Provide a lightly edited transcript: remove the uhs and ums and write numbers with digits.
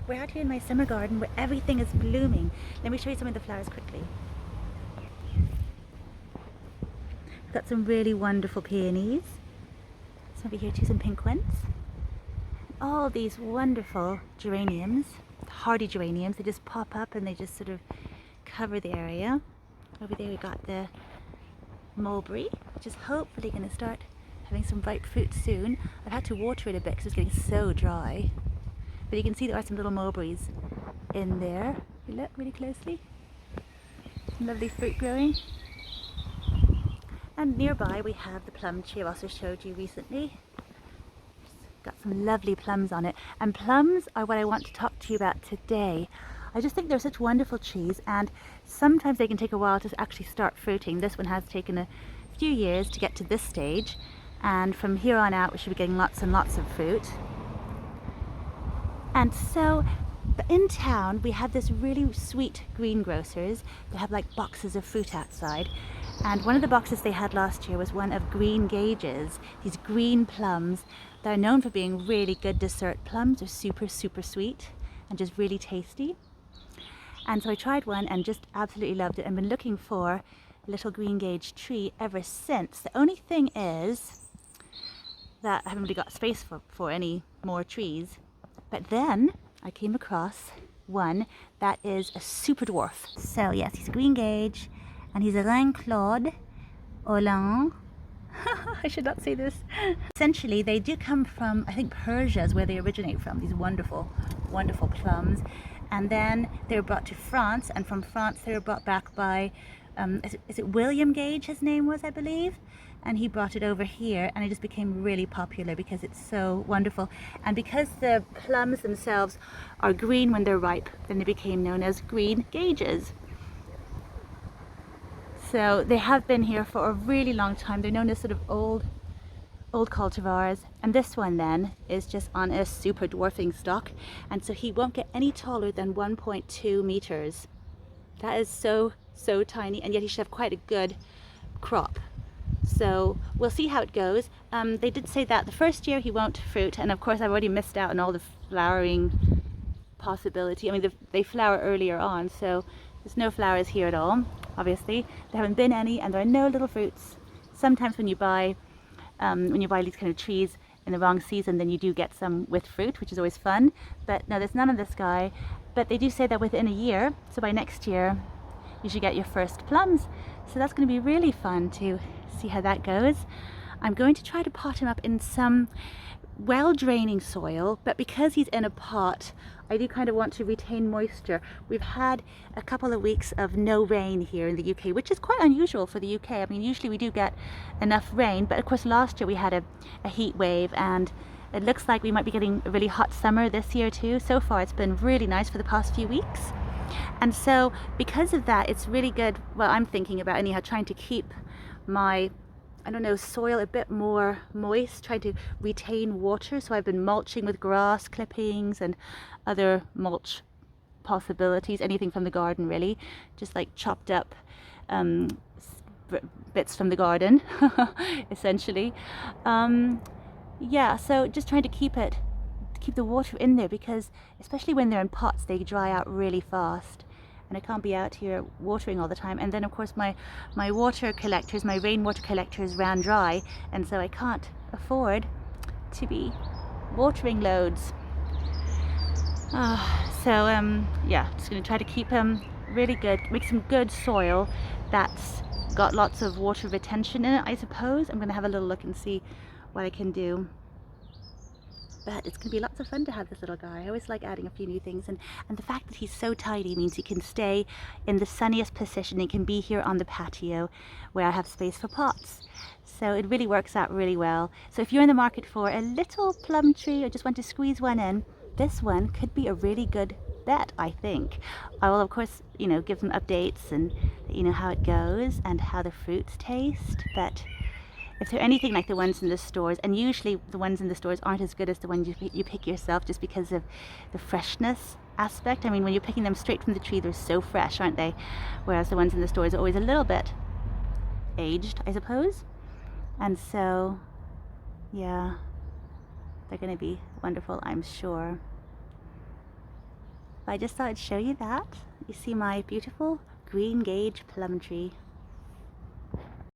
We're out here in my summer garden where everything is blooming. Let me show you some of the flowers quickly. We've got some really wonderful peonies. Some over here too, some pink ones. All these wonderful geraniums, hardy geraniums. They just pop up and they just sort of cover the area. Over there we got the mulberry, which is hopefully going to start having some ripe fruit soon. I've had to water it a bit because it's getting so dry. But you can see there are some little mulberries in there. If you look really closely. Some lovely fruit growing. And nearby we have the plum tree I also showed you recently. It's got some lovely plums on it. And plums are what I want to talk to you about today. I just think they're such wonderful trees, and sometimes they can take a while to actually start fruiting. This one has taken a few years to get to this stage, and from here on out we should be getting lots and lots of fruit. And so in town we have this really sweet greengrocers that have like boxes of fruit outside, and one of the boxes they had last year was one of green Gages, these green plums that are known for being really good dessert plums. They're super sweet and just really tasty. And so I tried one and just absolutely loved it, and been looking for a little green Gage tree ever since. The only thing is that I haven't really got space for any more trees. But then I came across one that is a super dwarf. So yes, he's a green Gage and he's a Reine Claude Oullins. I should not say this. Essentially they do come from, I think, Persia is where they originate from, these wonderful plums. And then they were brought to France, and from France they were brought back by, is it William Gage his name was, I believe? And he brought it over here, and it just became really popular because it's so wonderful. And because the plums themselves are green when they're ripe, then they became known as green Gages. So they have been here for a really long time. They're known as sort of old cultivars, and this one then is just on a super dwarfing stock, and so he won't get any taller than 1.2 meters. That is so tiny, and yet he should have quite a good crop. So we'll see how it goes. They did say that the first year he won't fruit, and of course I've already missed out on all the flowering possibility. I mean, they flower earlier on, so there's no flowers here at all. Obviously there haven't been any, and there are no little fruits. Sometimes when you buy these kind of trees in the wrong season, then you do get some with fruit, which is always fun. But no, there's none of this guy. But they do say that within a year, so by next year, you should get your first plums. So that's going to be really fun to see how that goes. I'm going to try to pot him up in some well-draining soil, but because he's in a pot, I do kind of want to retain moisture. We've had a couple of weeks of no rain here in the UK, which is quite unusual for the UK. I mean, usually we do get enough rain, but of course last year we had a heat wave, and it looks like we might be getting a really hot summer this year too. So far it's been really nice for the past few weeks. And so because of that, it's really good. Well, I'm thinking about anyhow trying to keep my, I don't know, soil a bit more moist, trying to retain water. So I've been mulching with grass clippings and other mulch possibilities, anything from the garden really, just like chopped up bits from the garden essentially. Yeah, so just trying to keep the water in there, because especially when they're in pots they dry out really fast, and I can't be out here watering all the time. And then of course my water collectors, my rainwater collectors ran dry, and so I can't afford to be watering loads. Yeah, just going to try to keep them really good, make some good soil that's got lots of water retention in it, I suppose. I'm going to have a little look and see what I can do. But it's going to be lots of fun to have this little guy. I always like adding a few new things, and the fact that he's so tidy means he can stay in the sunniest position. He can be here on the patio where I have space for pots. So it really works out really well. So if you're in the market for a little plum tree or just want to squeeze one in, this one could be a really good bet, I think. I will of course, give them updates and let you know how it goes and how the fruits taste. But if they're anything like the ones in the stores, and usually the ones in the stores aren't as good as the ones you pick yourself, just because of the freshness aspect. I mean, when you're picking them straight from the tree, they're so fresh, aren't they? Whereas the ones in the stores are always a little bit aged, I suppose. And so, yeah, they're going to be wonderful, I'm sure. But I just thought I'd show you that. You see my beautiful green Gage plum tree.